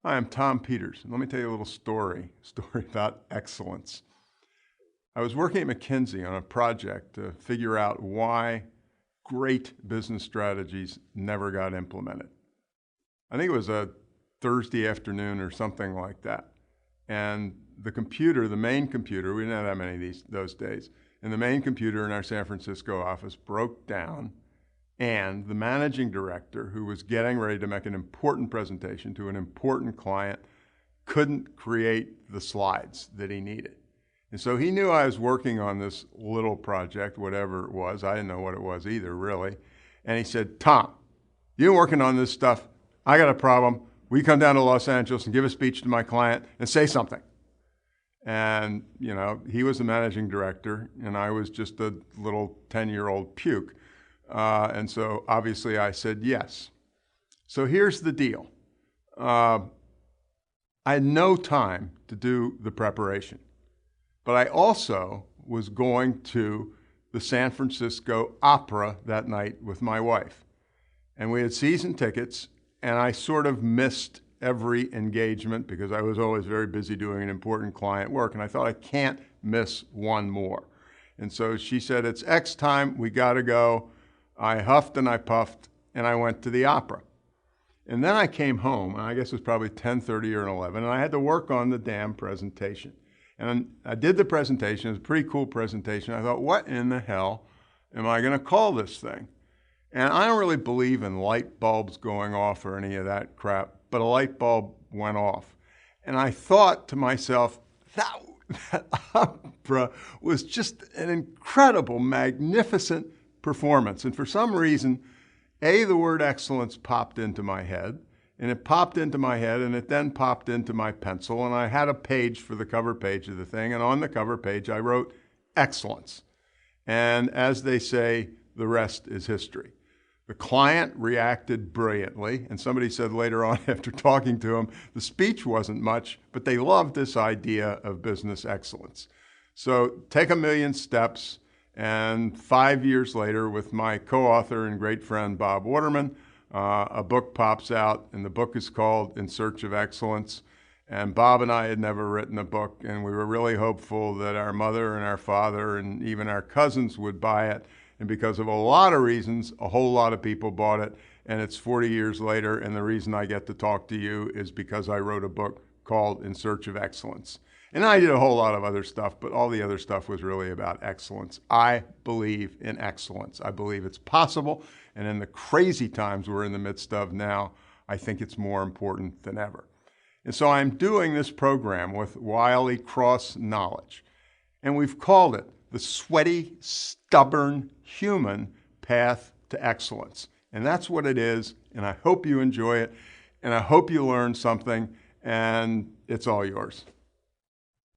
Hi, I'm Tom Peters. Let me tell you a little story about excellence. I was working at McKinsey on a project to figure out why great business strategies never got implemented. I think it was a Thursday afternoon or something like that. And the computer, the main computer, we didn't have that many those days, and the main computer in our San Francisco office broke down, and the managing director, who was getting ready to make an important presentation to an important client, couldn't create the slides that he needed. And so he knew I was working on this little project, whatever it was. I didn't know what it was either, really. And he said, Tom, you're working on this stuff. I got a problem. Will you come down to Los Angeles and give a speech to my client and say something? And, you know, he was the managing director, and I was just a little 10-year-old puke. And so obviously I said yes. So here's the deal. I had no time to do the preparation, but I also was going to the San Francisco Opera that night with my wife. And we had season tickets, and I sort of missed every engagement because I was always very busy doing an important client work, and I thought I can't miss one more. And so she said, it's X time, we gotta go. I huffed and I puffed, and I went to the opera. And then I came home, and I guess it was probably 10:30 or 11, and I had to work on the damn presentation. And I did the presentation. It was a pretty cool presentation. I thought, what in the hell am I going to call this thing? And I don't really believe in light bulbs going off or any of that crap, but a light bulb went off. And I thought to myself, that opera was just an incredible, magnificent performance. And for some reason, the word excellence popped into my head, and it popped into my head, and it then popped into my pencil, and I had a page for the cover page of the thing, and on the cover page I wrote excellence. And as they say, the rest is history. The client reacted brilliantly, and somebody said later on after talking to him, the speech wasn't much, but they loved this idea of business excellence. So take a million steps. And 5 years later, with my co-author and great friend Bob Waterman, a book pops out, and the book is called In Search of Excellence. And Bob and I had never written a book, and we were really hopeful that our mother and our father and even our cousins would buy it. And because of a lot of reasons, a whole lot of people bought it. And it's 40 years later, and the reason I get to talk to you is because I wrote a book called In Search of Excellence. And I did a whole lot of other stuff, but all the other stuff was really about excellence. I believe in excellence. I believe it's possible, and in the crazy times we're in the midst of now, I think it's more important than ever. And so I'm doing this program with Wiley CrossKnowledge, and we've called it the sweaty, stubborn human path to excellence. And that's what it is, and I hope you enjoy it, and I hope you learn something, and it's all yours.